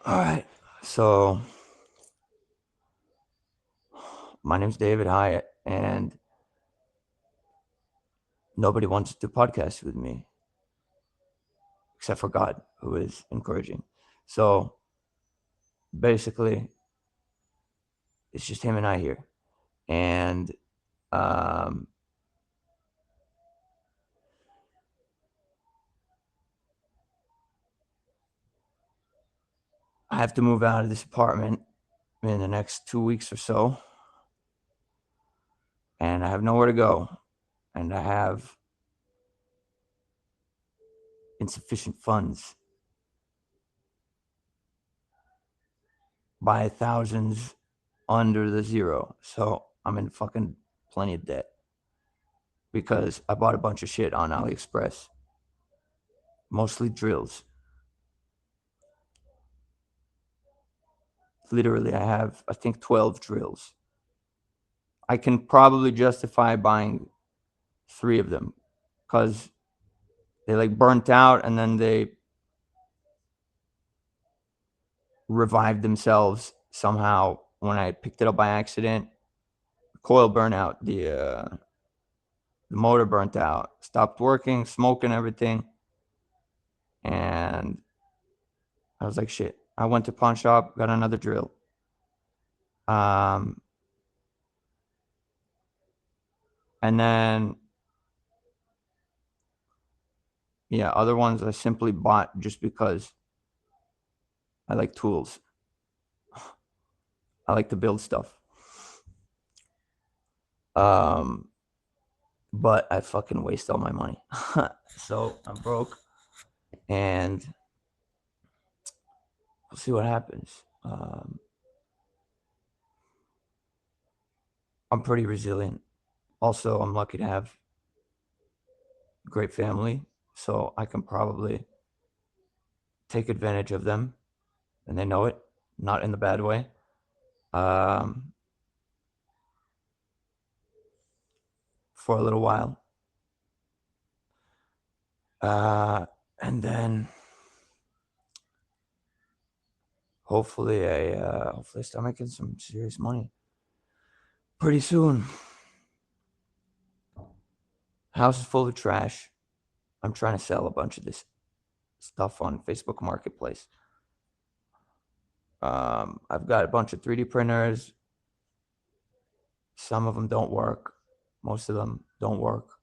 All right. So my name's David Hayut, and nobody wants to podcast with me except for God, who is encouraging. So basically, it's just him and I here, and um, I have to move out of this apartment in the next 2 weeks or so, and I have nowhere to go, and I have insufficient funds by thousands under the zero. So I'm in fucking plenty of debt because I bought a bunch of shit on AliExpress, mostly drills. Literally, I have, I think, 12 drills. I can probably justify buying 3 of them because they like burnt out and then they revived themselves somehow when I picked it up by accident. Coil burnout, the motor burnt out, stopped working, smoking everything, and I was like, shit. I went to pawn shop, got another drill. And then yeah, other ones I simply bought just because I like tools. I like to build stuff. Um, but I fucking waste all my money. So I'm broke, and we'll see what happens. I'm pretty resilient. Also, I'm lucky to have a great family, so I can probably take advantage of them, and they know it, not in the bad way. Um, for a little while, and then hopefully I start making some serious money pretty soon. House is full of trash. I'm trying to sell a bunch of this stuff on Facebook Marketplace. I've got a bunch of 3D printers. Some of them don't work. Most of them don't work.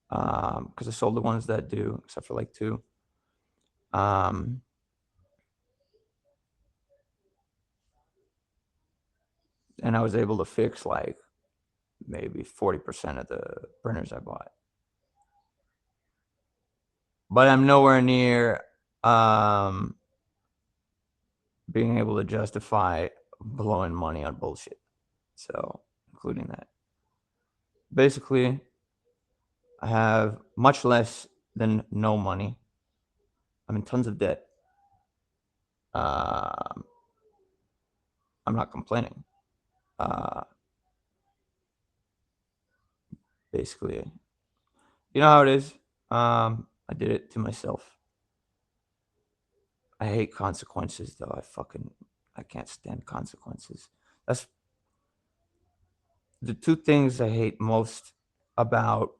Because I sold the ones that do, except for like 2. Um, and I was able to fix like maybe 40% of the printers I bought. But I'm nowhere near being able to justify blowing money on bullshit. So, including that. Basically, I have much less than no money. I'm in tons of debt. I'm not complaining. Uh, basically, you know how it is. I did it to myself. I hate consequences, though. I can't stand consequences. That's the 2 things I hate most about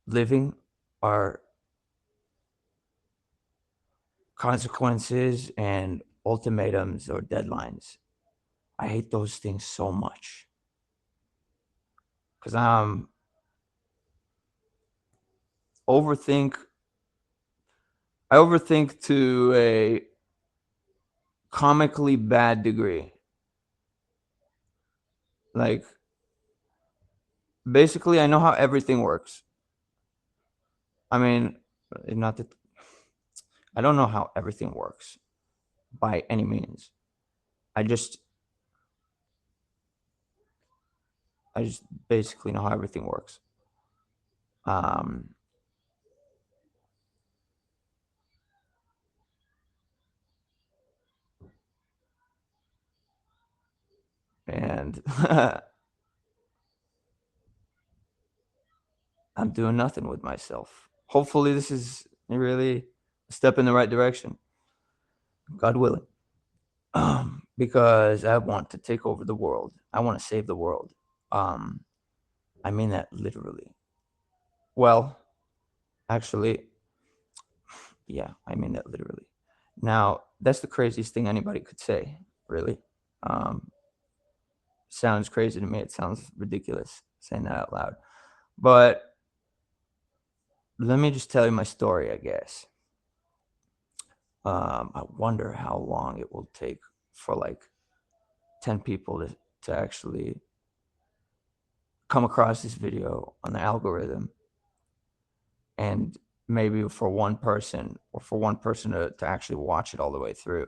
living are consequences and ultimatums or deadlines. I hate those things so much because overthink. I overthink to a comically bad degree. Like, basically, I know how everything works. I mean, not that I don't know how everything works by any means. I just, I just basically know how everything works. Um, and I'm doing nothing with myself. hopefully this is really a step in the right direction, God willing. Because I want to take over the world. I want to save the world. Um, I mean that literally. Well, actually, yeah, I mean that literally. Now, that's the craziest thing anybody could say, really. Um, sounds crazy to me. It sounds ridiculous saying that out loud. But let me just tell you my story, I guess. I wonder how long it will take for like 10 people to actually come across this video on the algorithm, and maybe for one person, or for one person to actually watch it all the way through.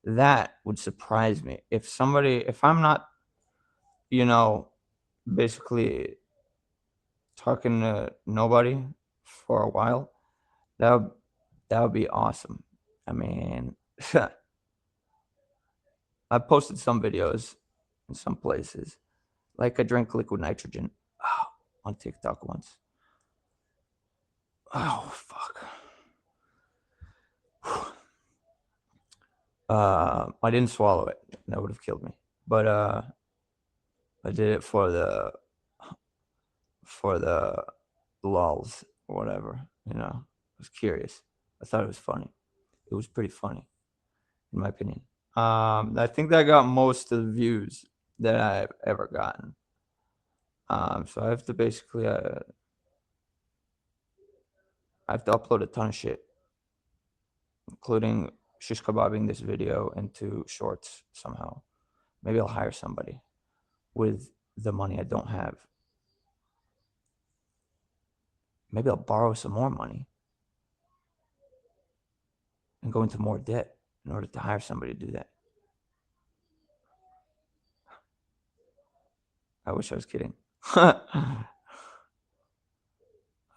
That would surprise me. If I'm not, you know, basically talking to nobody for a while, that would, that would be awesome. I mean, I posted some videos in some places, like I drank liquid nitrogen on TikTok once. Oh fuck. I didn't swallow it. That would have killed me. But I did it for the lulz or whatever. I was curious. I thought it was funny. It was pretty funny, in my opinion. I think that got most of the views that I've ever gotten. So I have to basically I have to upload a ton of shit, including shish kebabbing this video into shorts somehow. Maybe I'll hire somebody with the money I don't have. Maybe I'll borrow some more money and go into more debt in order to hire somebody to do that. I wish I was kidding.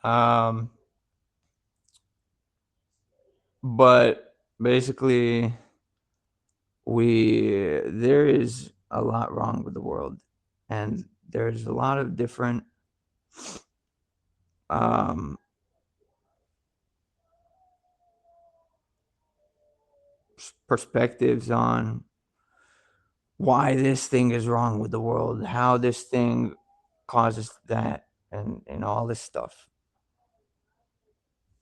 um, but basically, there is a lot wrong with the world, and there's a lot of different um, perspectives on why this thing is wrong with the world, how this thing causes that, and all this stuff.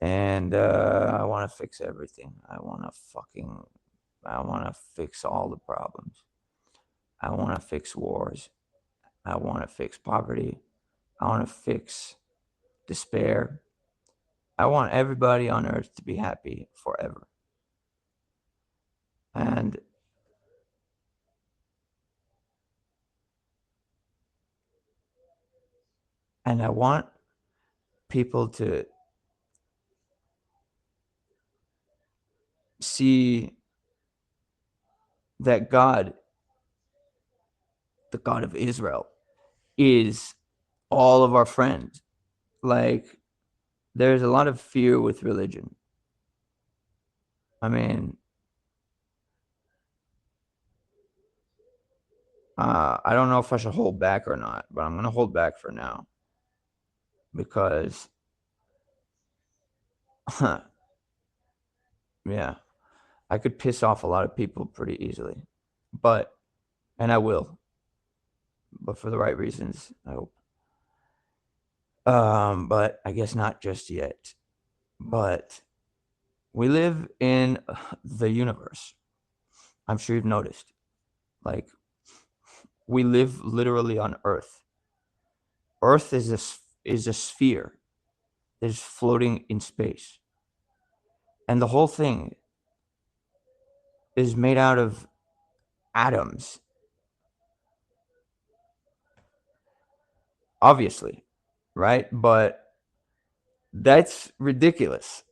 And I want to fix everything. I want to fix all the problems. I want to fix wars. I want to fix poverty. I want to fix despair. I want everybody on earth to be happy forever. And I want people to see that God, the God of Israel, is all of our friends. Like, there's a lot of fear with religion. I mean, I don't know if I should hold back or not, but I'm going to hold back for now because, yeah, I could piss off a lot of people pretty easily, and I will, but for the right reasons, I hope. But I guess not just yet. But we live in the universe. I'm sure you've noticed. Like, we live literally on Earth. Earth is a sphere that is floating in space, and the whole thing is made out of atoms. Obviously, right? But that's ridiculous.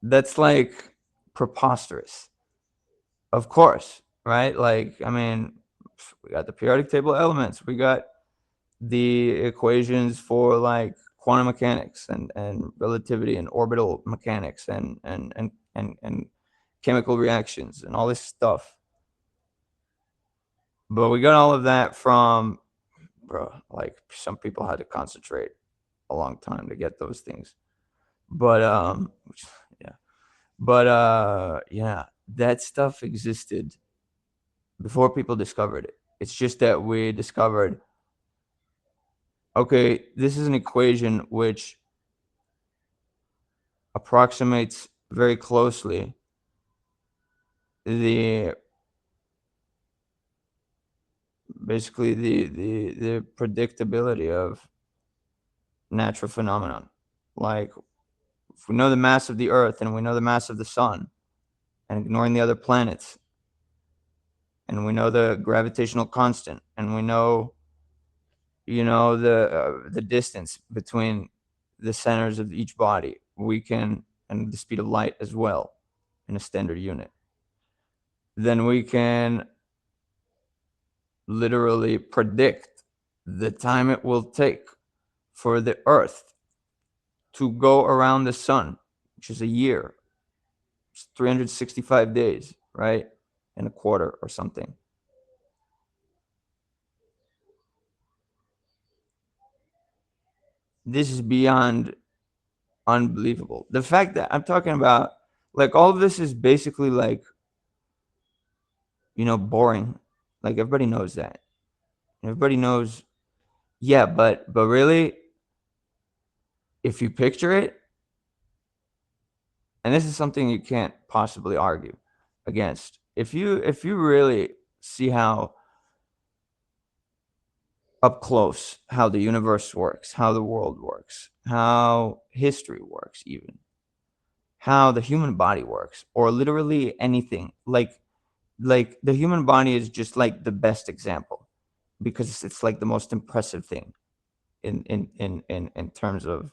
That's like preposterous. Of course, right? Like, I mean, we got the periodic table of elements. We got the equations for like quantum mechanics and relativity and orbital mechanics and chemical reactions and all this stuff. But we got all of that from, bro, like some people had to concentrate a long time to get those things. But yeah. But yeah, that stuff existed before people discovered it. It's just that we discovered, okay, this is an equation which approximates very closely the basically the predictability of natural phenomenon. Like, if we know the mass of the earth and we know the mass of the sun, and ignoring the other planets, and we know the gravitational constant, and we know, the distance between the centers of each body, we can, and the speed of light as well in a standard unit, then we can literally predict the time it will take for the earth to go around the sun, which is a year. It's 365 days, right? And a quarter or something. This is beyond unbelievable. The fact that I'm talking about, like, all of this is basically like, boring. Like, everybody knows that. Everybody knows. Yeah, but really, if you picture it, and this is something you can't possibly argue against, if you really see how up close how the universe works, how the world works, how history works, even how the human body works, or literally anything, like the human body is just like the best example, because it's like the most impressive thing in terms of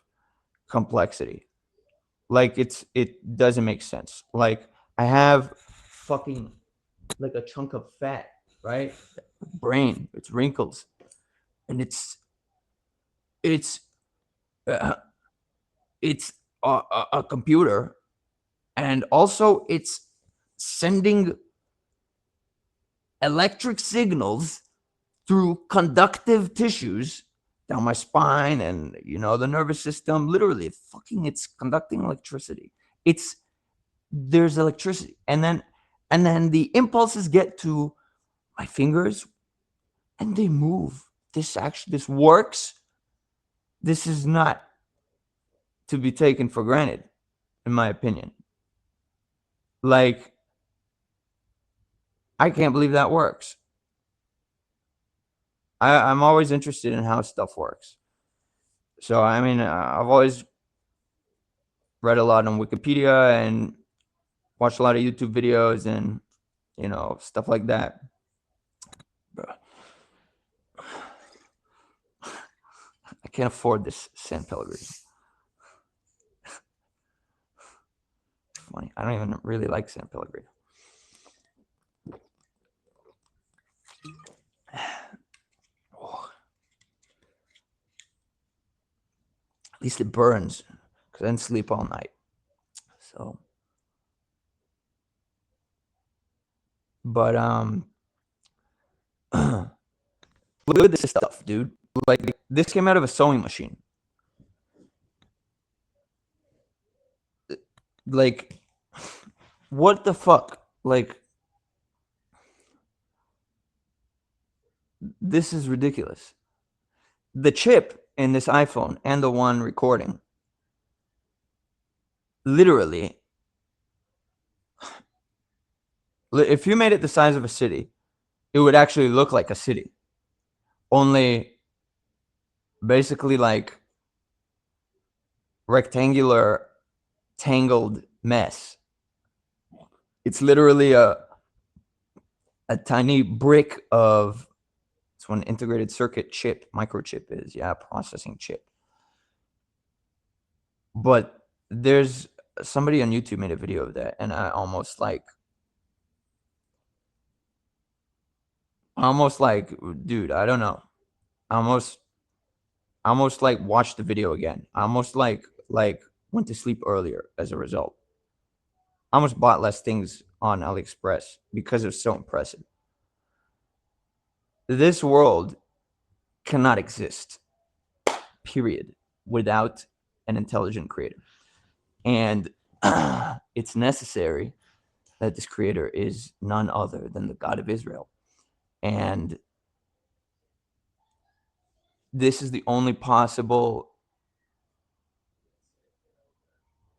complexity. Like, it doesn't make sense. Like, I have fucking like a chunk of fat, right? Brain, it's wrinkles, and it's uh, it's a computer, and also it's sending electric signals through conductive tissues down my spine and the nervous system. Literally, it's conducting electricity. It's There's electricity, and then the impulses get to my fingers and they move. This works. This is not to be taken for granted, in my opinion. Like, I can't believe that works. I'm always interested in how stuff works. So, I mean, I've always read a lot on Wikipedia and watched a lot of YouTube videos and, stuff like that. I can't afford this San Pellegrino. Funny. I don't even really like San Pellegrino. Oh. At least it burns, because I didn't sleep all night. So, but look at this stuff, dude. Like, this came out of a sewing machine. Like, what the fuck? Like, this is ridiculous. The chip in this iPhone and the one recording, literally, if you made it the size of a city, it would actually look like a city. Only basically like rectangular, tangled mess. It's literally a tiny brick of, it's what an integrated circuit chip, microchip is. Yeah, processing chip. But there's somebody on YouTube made a video of that, and I almost like, dude, I don't know. I almost like watched the video again. I almost like went to sleep earlier as a result. I almost bought less things on AliExpress because it was so impressive. This world cannot exist, period, without an intelligent creator. And it's necessary that this creator is none other than the God of Israel. And this is the only possible,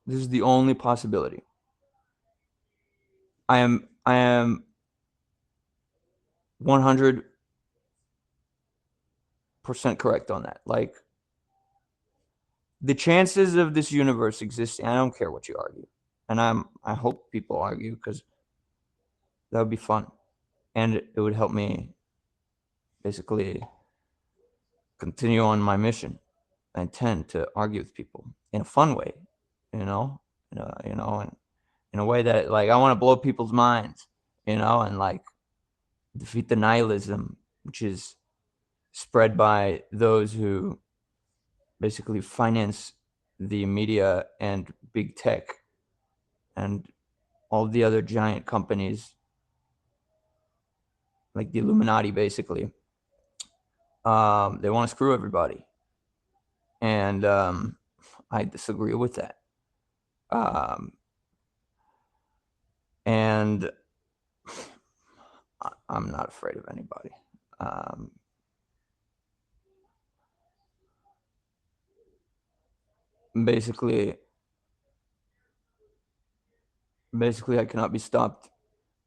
this is the only possibility. I am 100% correct on that. Like, the chances of this universe existing, I don't care what you argue. And I hope people argue, because that would be fun. And it would help me basically continue on my mission. I intend to argue with people in a fun way, you know, and in a way that, like, I want to blow people's minds, and like defeat the nihilism which is spread by those who basically finance the media and big tech and all the other giant companies, like the Illuminati, basically. They want to screw everybody. And I disagree with that. And I'm not afraid of anybody. Basically, I cannot be stopped.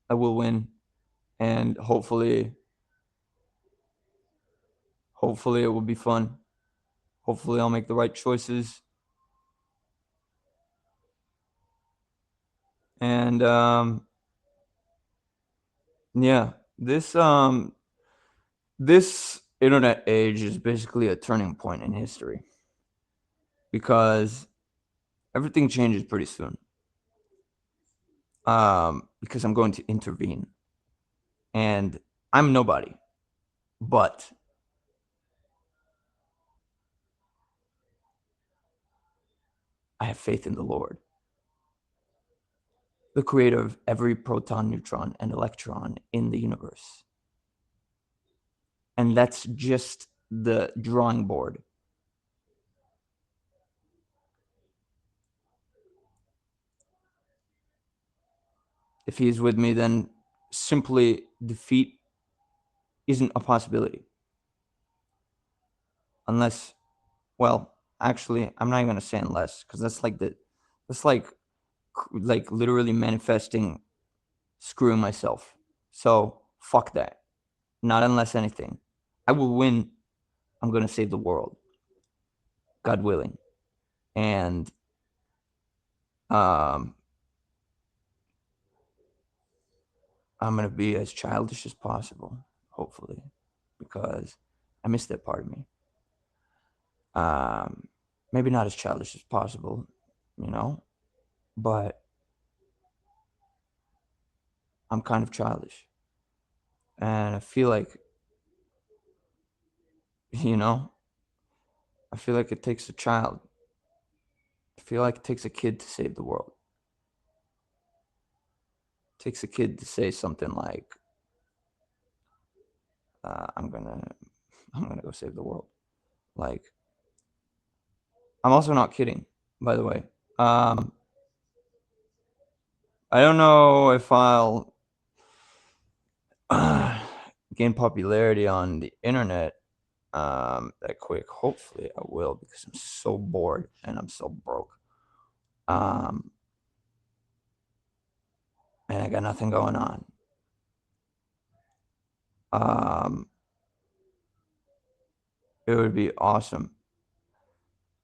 I will win. And hopefully it will be fun. Hopefully I'll make the right choices. And yeah, this internet age is basically a turning point in history, because everything changes pretty soon. Because I'm going to intervene, and I'm nobody, but I have faith in the Lord, the creator of every proton, neutron, and electron in the universe. And that's just the drawing board. If he is with me, then simply defeat isn't a possibility. Unless, well, actually, I'm not even gonna say unless, because that's like literally manifesting screwing myself. So fuck that. Not unless anything. I will win. I'm gonna save the world, God willing. And I'm gonna be as childish as possible, hopefully, because I miss that part of me. Maybe not as childish as possible, but I'm kind of childish. And I feel like, you know, I feel like it takes a child. I feel like it takes a kid to save the world. It takes a kid to say something like, I'm gonna go save the world. Like, I'm also not kidding, by the way. I don't know if I'll gain popularity on the internet that quick. Hopefully I will, because I'm so bored and I'm so broke. And I got nothing going on. It would be awesome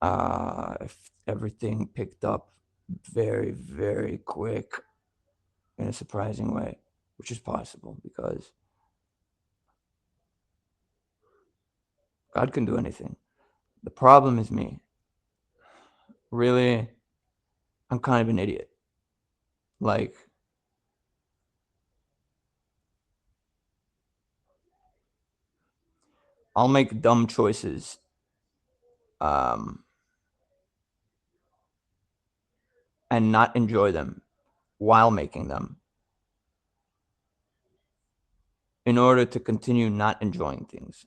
if everything picked up very, very quick in a surprising way, which is possible, because God can do anything. The problem is me. Really, I'm kind of an idiot. Like, I'll make dumb choices and not enjoy them while making them, in order to continue not enjoying things,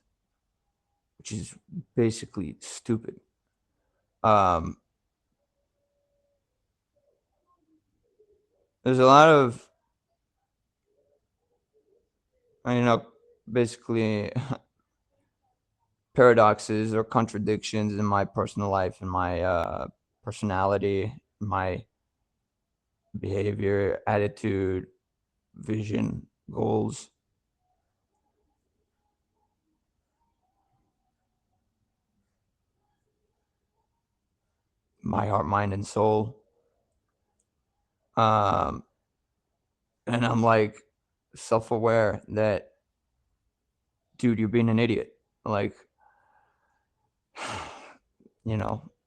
which is basically stupid. there's a lot of, basically paradoxes or contradictions in my personal life, in my personality, my behavior, attitude, vision, goals. My heart, mind, and soul. Um, and I'm like self-aware that, dude, you're being an idiot. Like,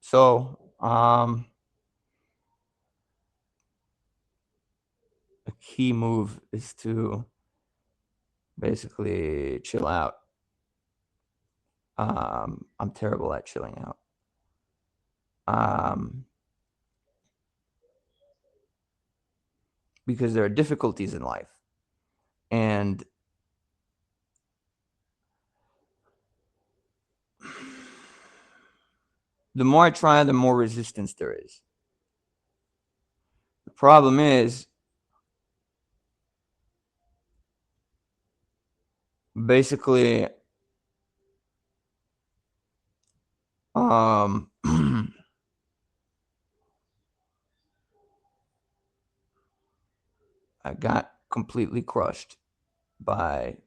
So, a key move is to basically chill out. I'm terrible at chilling out. Um, because there are difficulties in life. And the more I try, the more resistance there is. The problem is, basically, I got completely crushed by,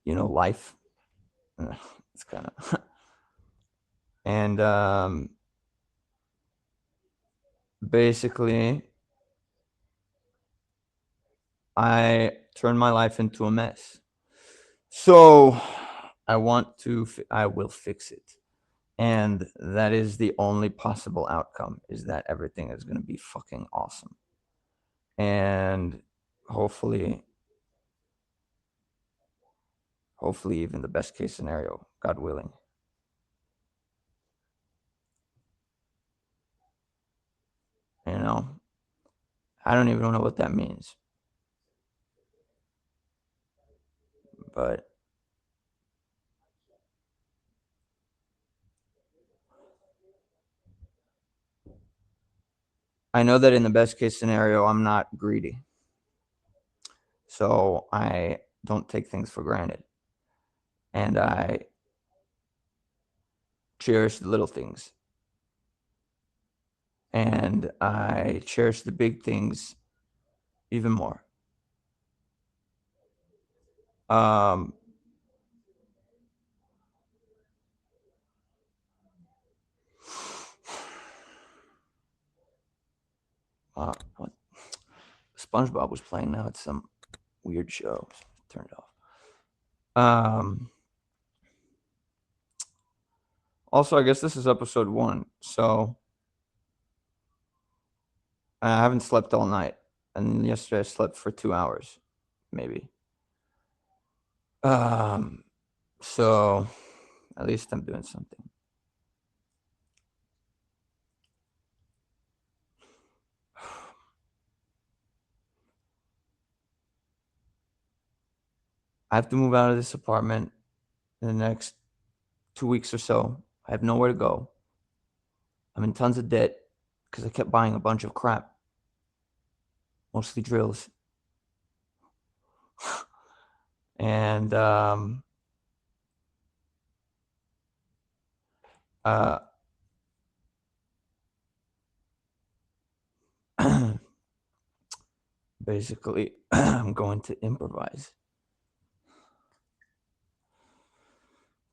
life. It's kind of, and basically, I turned my life into a mess. So I will fix it. And that is the only possible outcome, is that everything is going to be fucking awesome. And hopefully even the best case scenario, God willing. I don't even know what that means. But I know that in the best case scenario, I'm not greedy. So I don't take things for granted. And I cherish the little things. And I cherish the big things even more. Um, what? SpongeBob was playing now. It's some weird show. Turn it off. Also, I guess this is episode 1, so I haven't slept all night, and yesterday I slept for 2 hours, maybe. So at least I'm doing something. I have to move out of this apartment in the next 2 weeks or so. I have nowhere to go. I'm in tons of debt because I kept buying a bunch of crap, mostly drills. And basically, I'm going to improvise.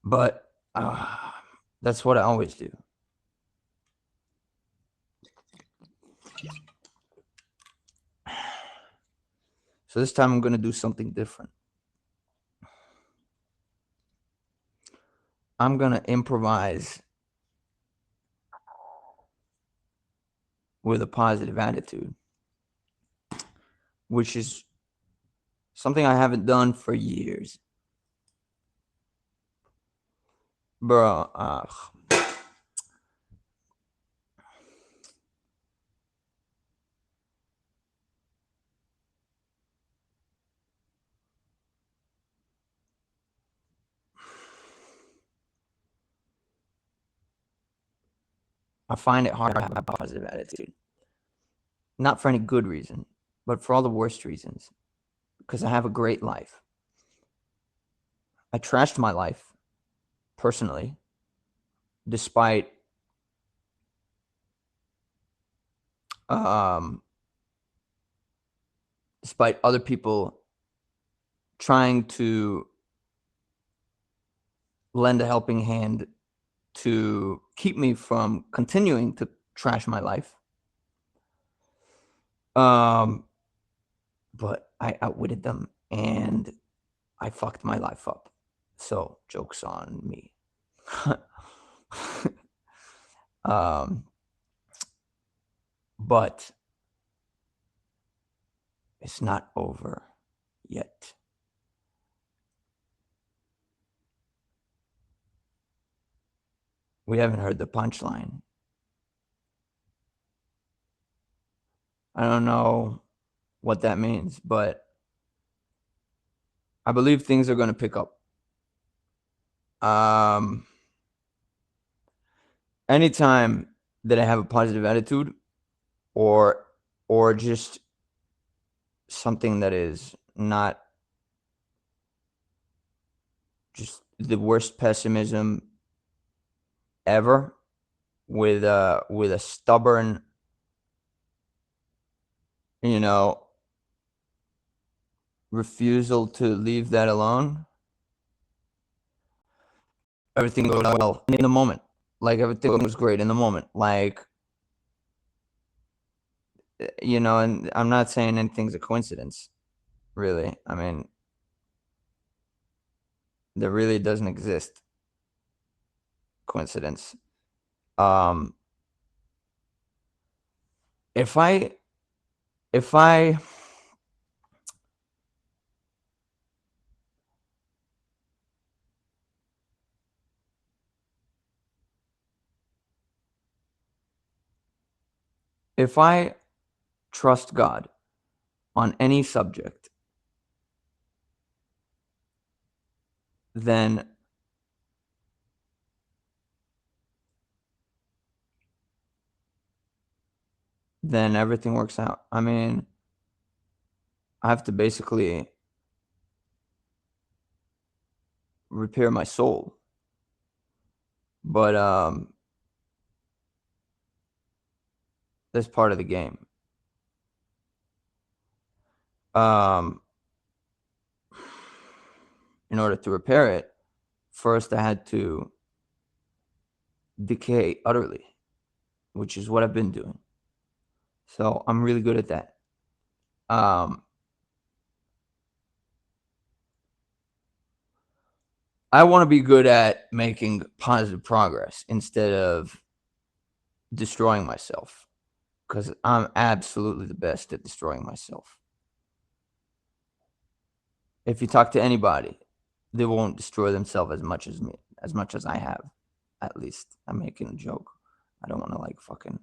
But that's what I always do. So this time I'm going to do something different. I'm going to improvise with a positive attitude, which is something I haven't done for years. Bro, I find it hard to have a positive attitude. Not for any good reason, but for all the worst reasons. Because I have a great life. I trashed my life personally, despite other people trying to lend a helping hand to keep me from continuing to trash my life. But I outwitted them and I fucked my life up. So joke's on me. But it's not over yet. We haven't heard the punchline. I don't know what that means, but I believe things are going to pick up. Anytime that I have a positive attitude or just something that is not just the worst pessimism ever, with a stubborn, refusal to leave that alone, everything goes well in the moment. Like, everything was great in the moment. Like, and I'm not saying anything's a coincidence, really. I mean, there really doesn't exist coincidence. If I trust God on any subject, then everything works out. I mean, I have to basically repair my soul. But that's part of the game. In order to repair it, first I had to decay utterly, which is what I've been doing. So I'm really good at that. I want to be good at making positive progress instead of destroying myself, because I'm absolutely the best at destroying myself. If you talk to anybody, they won't destroy themselves as much as me, as much as I have. At least I'm making a joke. I don't want to fucking,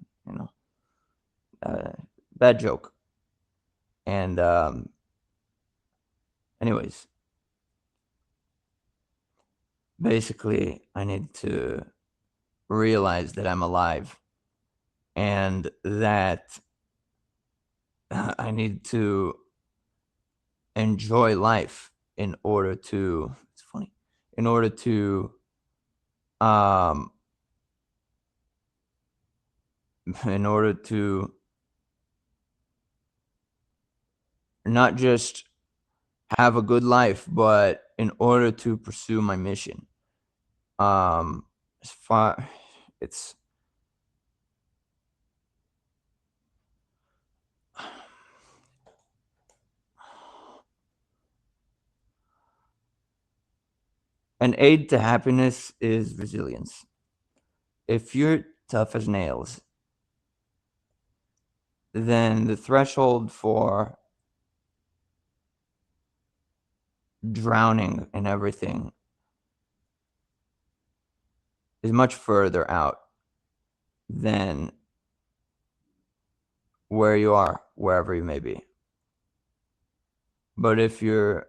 bad joke. And anyways, basically, I need to realize that I'm alive and that I need to enjoy life in order to, it's funny, in order to not just have a good life, but in order to pursue my mission. As far, it's an aid to happiness is resilience. If you're tough as nails, then the threshold for drowning in everything is much further out than where you are, wherever you may be. But if you're,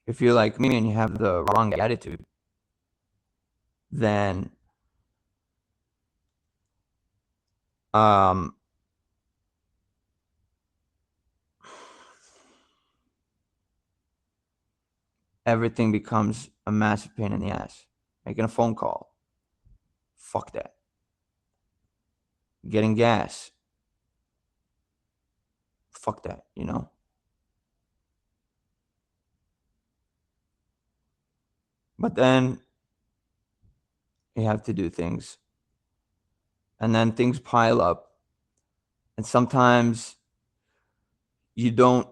if you're like me and you have the wrong attitude, then everything becomes a massive pain in the ass. Making a phone call, fuck that. Getting gas, fuck that, you know? But then you have to do things, and then things pile up, and sometimes you don't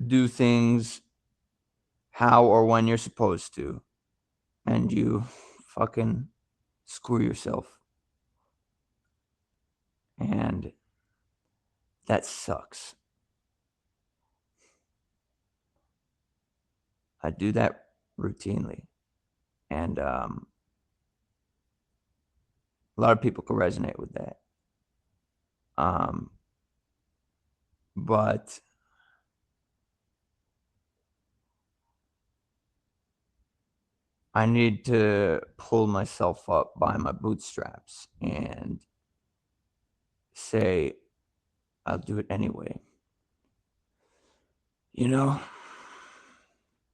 do things how or when you're supposed to, and you fucking screw yourself. And that sucks. I do that routinely. And a lot of people can resonate with that. But I need to pull myself up by my bootstraps and say, I'll do it anyway. You know?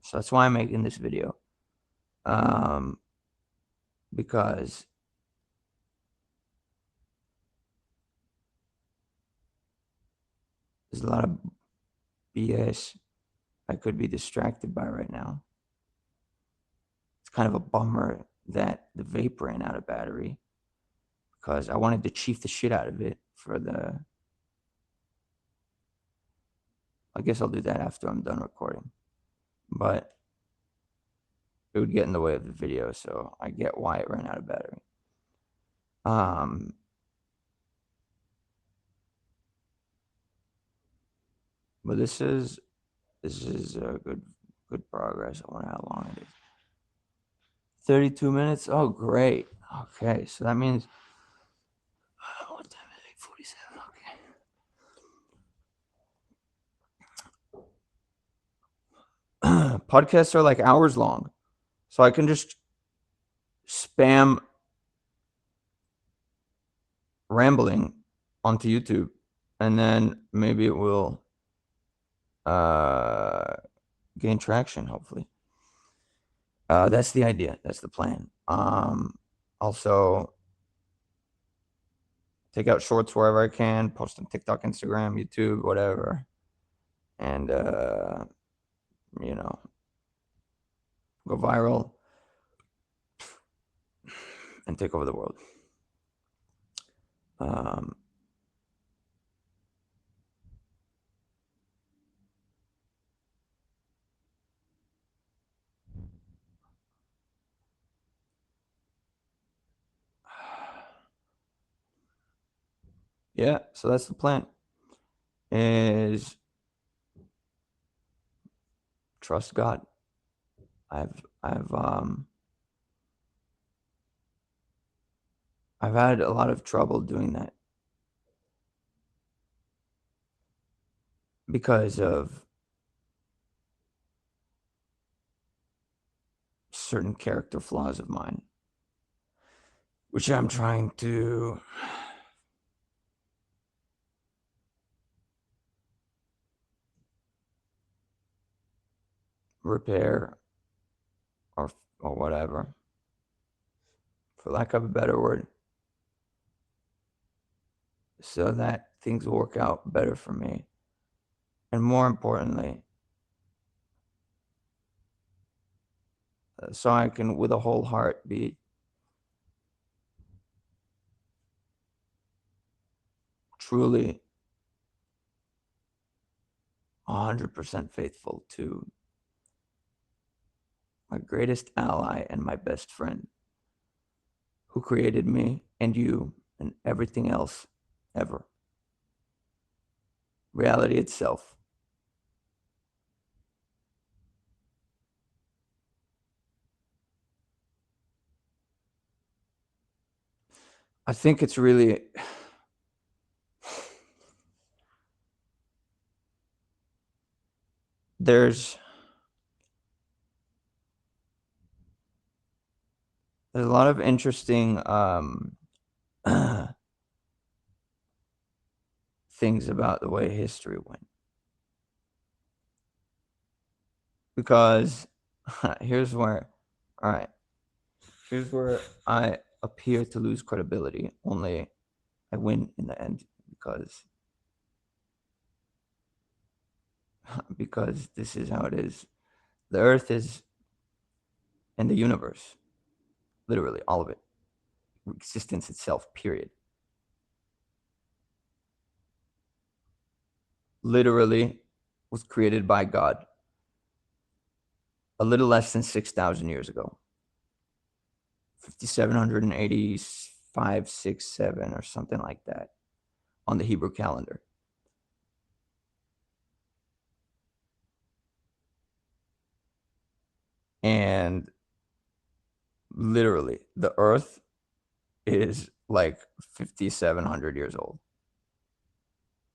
So that's why I'm making this video. Because there's a lot of BS I could be distracted by right now. It's kind of a bummer that the vape ran out of battery, because I wanted to chief the shit out of it for the... I guess I'll do that after I'm done recording. But it would get in the way of the video, so I get why it ran out of battery. But this is a good progress. I wonder how long it is. 32 minutes? Oh, great. Okay, so that means... what time is it? 8:47. Okay. Podcasts are like hours long, so I can just spam rambling onto YouTube, and then maybe it will gain traction, hopefully. That's the idea. That's the plan. Also, take out shorts wherever I can, post on TikTok, Instagram, YouTube, whatever. And, you know, go viral and take over the world. Yeah, so that's the plan, is trust God. I've had a lot of trouble doing that because of certain character flaws of mine, which I'm trying to repair, or whatever, for lack of a better word, so that things will work out better for me. And more importantly, so I can, with a whole heart, be truly 100% faithful to my greatest ally and my best friend, who created me and you and everything else ever. Reality itself. I think it's really... there's there's a lot of interesting things about the way history went. Because here's where, all right, here's where I appear to lose credibility. Only I win in the end because this is how it is. The Earth is, and the universe, literally all of it, existence itself, period, literally was created by God a little less than 6,000 years ago. 5,785, 6, 7, or something like that on the Hebrew calendar. And literally, the Earth is like 5,700 years old.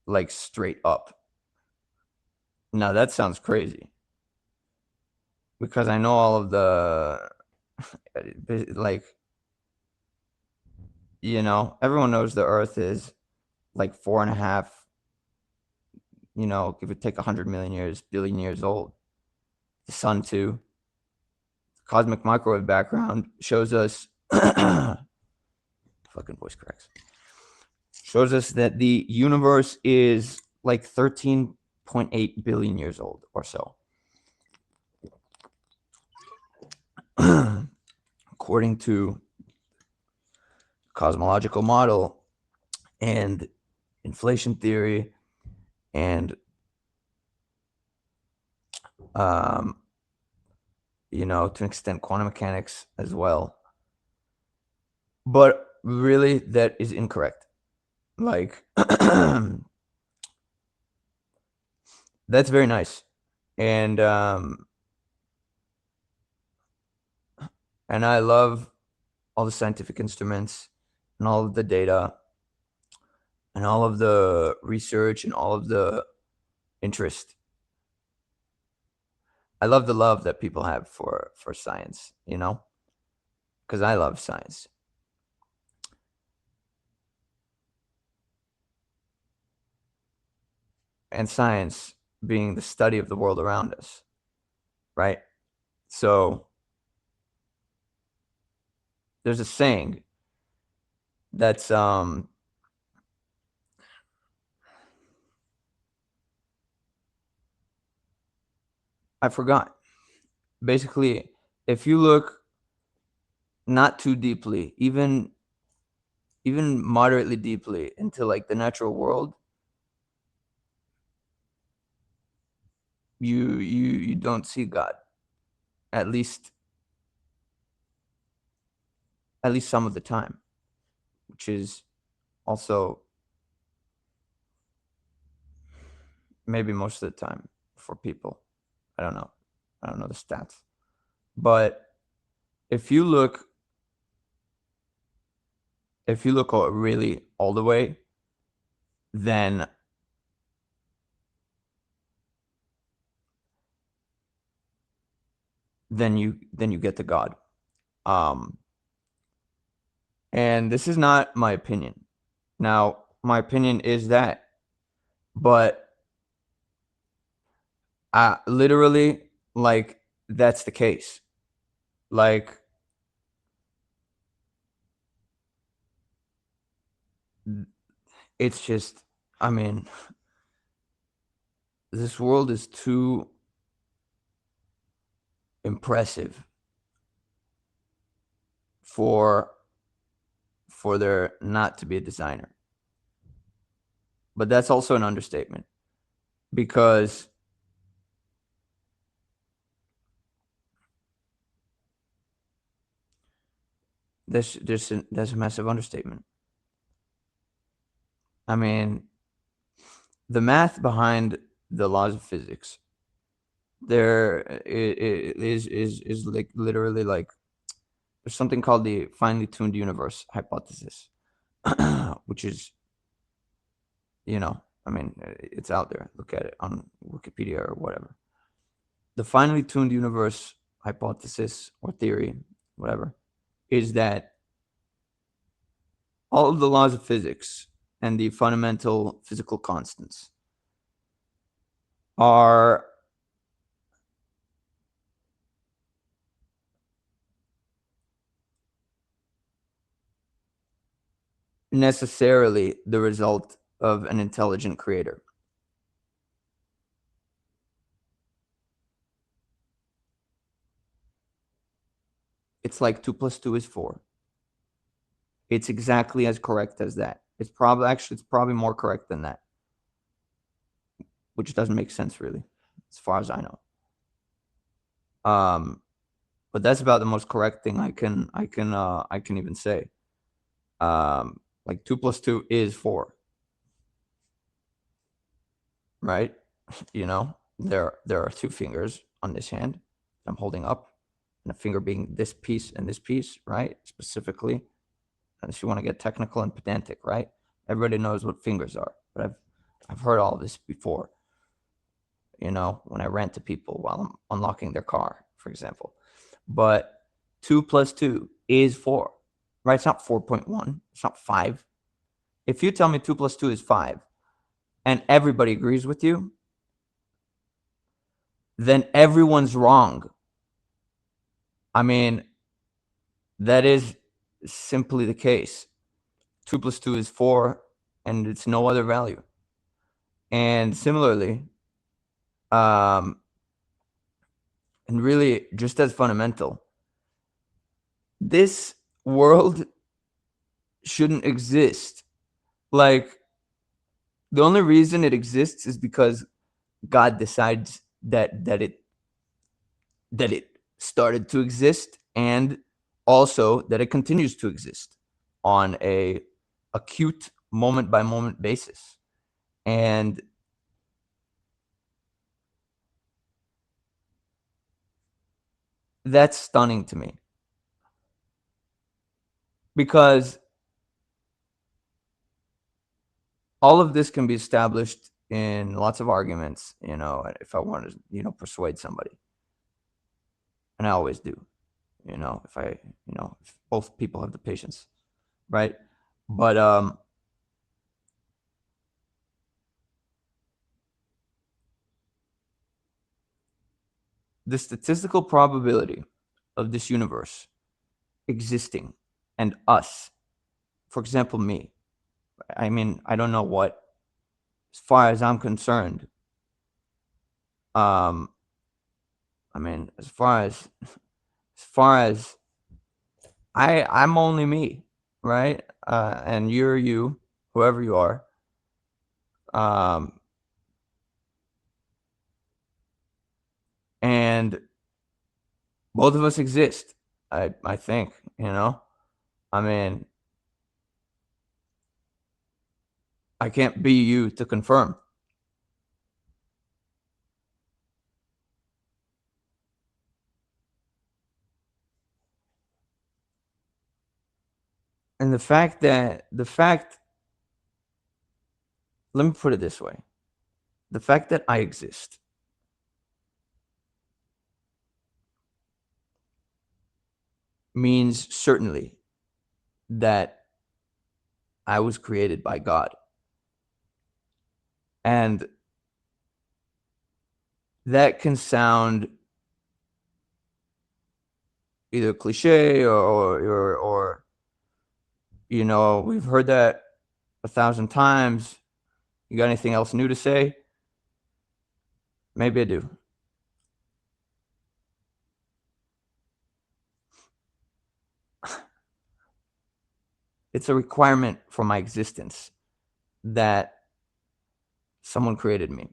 Like straight up. Now that sounds crazy. Because I know all of the, like, everyone knows the Earth is like 4.5, give or take 100 million years, billion years old. The sun too. Cosmic microwave background shows us fucking voice cracks. Shows us that the universe is like 13.8 billion years old or so. According to cosmological model and inflation theory and to an extent quantum mechanics as well. But really that is incorrect. Like that's very nice. And I love all the scientific instruments and all of the data and all of the research and all of the interest. I love the love that people have for science, because I love science. And science being the study of the world around us, right? So there's a saying that's I forgot. Basically, if you look not too deeply, even moderately deeply into like the natural world, you don't see God. At least some of the time, which is also maybe most of the time for people. I don't know the stats. But if you look really all the way, then you get to God. And this is not my opinion. Now, my opinion is that, but literally, like, that's the case. Like, it's just, I mean, this world is too impressive for there not to be a designer. But that's also an understatement, because that's a massive understatement. I mean, the math behind the laws of physics, there is like literally like there's something called the finely tuned universe hypothesis, which is, I mean, it's out there. Look at it on Wikipedia or whatever. The finely tuned universe hypothesis or theory, whatever, is that all of the laws of physics and the fundamental physical constants are necessarily the result of an intelligent creator. It's like 2 plus 2 is 4. It's exactly as correct as that. It's probably more correct than that, which doesn't make sense really, as far as I know. But that's about the most correct thing I can even say. Like 2 plus 2 is 4, right? You know, there are 2 fingers on this hand I'm holding up, and a finger being this piece and this piece, right? Specifically, unless you want to get technical and pedantic, right? Everybody knows what fingers are, but I've heard all this before. You know, when I rant to people while I'm unlocking their car, for example. But 2 plus 2 is 4, right? It's not 4.1. It's not 5. If you tell me 2 plus 2 is 5, and everybody agrees with you, then everyone's wrong. I mean, that is simply the case. 2 plus 2 is 4, and it's no other value. And similarly, and really just as fundamental, this world shouldn't exist. Like, the only reason it exists is because God decides that it started to exist, and also that it continues to exist on a acute moment by moment basis. And that's stunning to me, because all of this can be established in lots of arguments, you know, if I want to, you know, persuade somebody. And I always do, you know, if both people have the patience, right? But the statistical probability of this universe existing and us, for example, me, I mean, I don't know what, as far as I'm concerned, I mean, as far as I'm only me, right? And you're you, whoever you are. And both of us exist. I think, you know. I mean, I can't be you to confirm. And let me put it this way. The fact that I exist means certainly that I was created by God. And that can sound either cliche or you know, we've heard that 1,000 times. You got anything else new to say? Maybe I do. It's a requirement for my existence that someone created me.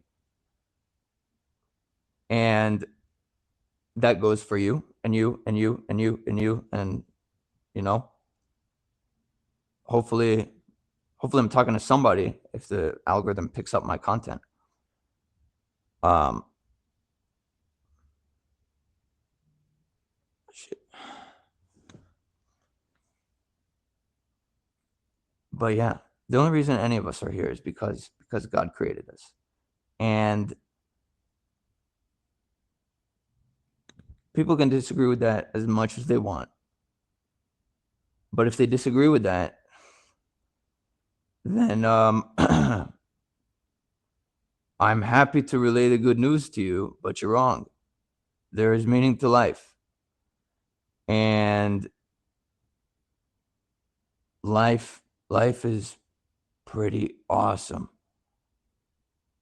And that goes for you and you and you and you and you. And, you know, hopefully I'm talking to somebody if the algorithm picks up my content. Shit. But yeah, the only reason any of us are here is because God created us. And people can disagree with that as much as they want. But if they disagree with that, then I'm happy to relay the good news to you, but you're wrong. There is meaning to life. And life is pretty awesome.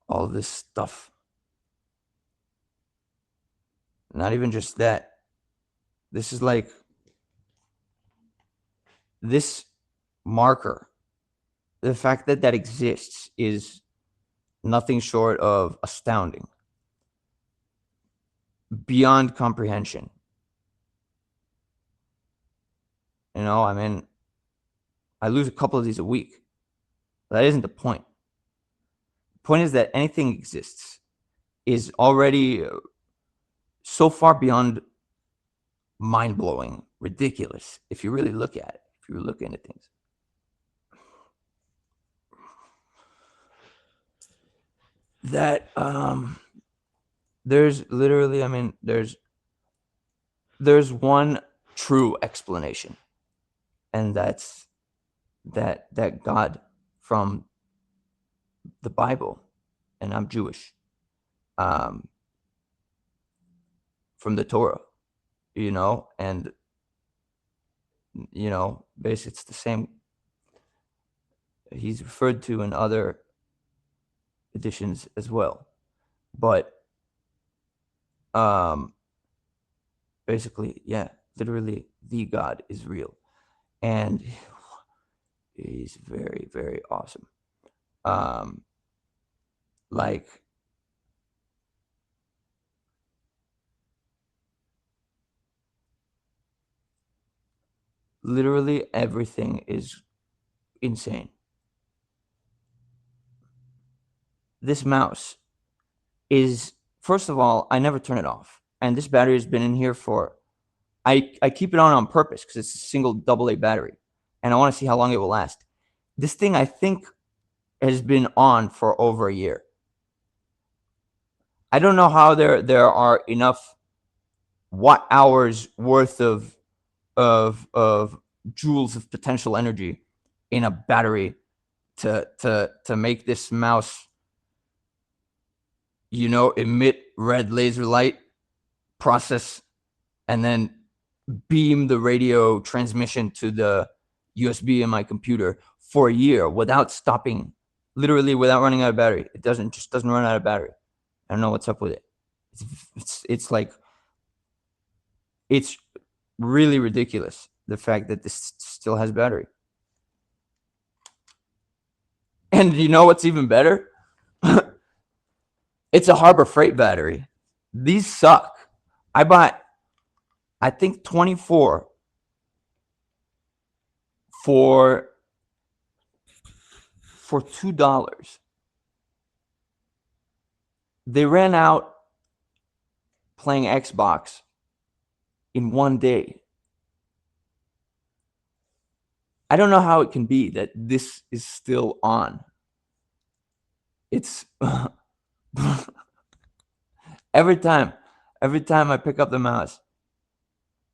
All this stuff. Not even just that. This is like this marker. The fact that that exists is nothing short of astounding. Beyond comprehension. You know, I mean, I lose a couple of these a week. That isn't the point. The point is that anything exists is already so far beyond mind-blowing, ridiculous, if you really look at it, if you look into things. That there's literally, I mean, there's one true explanation, and that's that God from the Bible, and I'm Jewish, from the Torah, you know, and you know, basically it's the same. He's referred to in other editions as well, but basically, yeah, literally the God is real, and he's very, very awesome. Like, literally everything is insane. This mouse is, first of all, I never turn it off, and this battery has been in here for, I keep it on purpose because it's a single AA battery, and I want to see how long it will last. This thing, I think, has been on for over a year. I don't know how there are enough watt hours worth of joules of potential energy in a battery to make this mouse, you know, emit red laser light, process, and then beam the radio transmission to the USB in my computer for a year without stopping, literally without running out of battery. It just doesn't run out of battery. I don't know what's up with it. It's like, it's really ridiculous, the fact that this still has battery. And you know what's even better? It's a Harbor Freight battery. These suck. I bought, I think, 24 for $2. They ran out playing Xbox in one day. I don't know how it can be that this is still on. It's every time I pick up the mouse,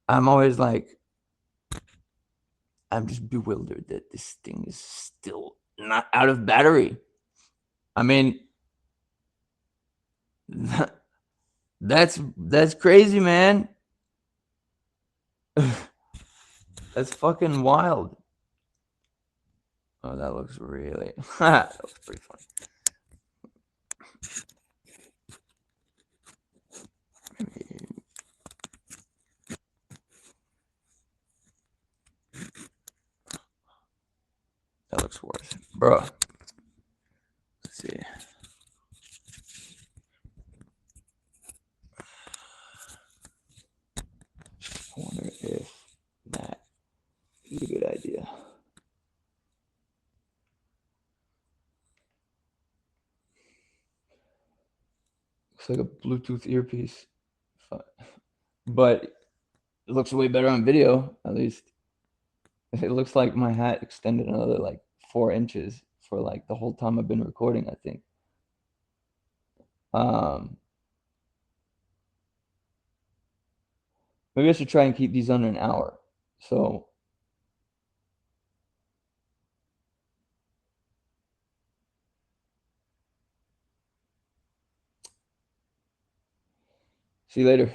I'm always like, I'm just bewildered that this thing is still not out of battery. I mean, that's crazy, man. That's fucking wild. Oh, that looks really that looks pretty funny. That looks worse, bro. Let's see. I wonder if that is a good idea. Looks like a Bluetooth earpiece, but it looks way better on video, at least. It looks like my hat extended another like 4 inches for like the whole time I've been recording, I think. Maybe I should try and keep these under an hour. So See you later.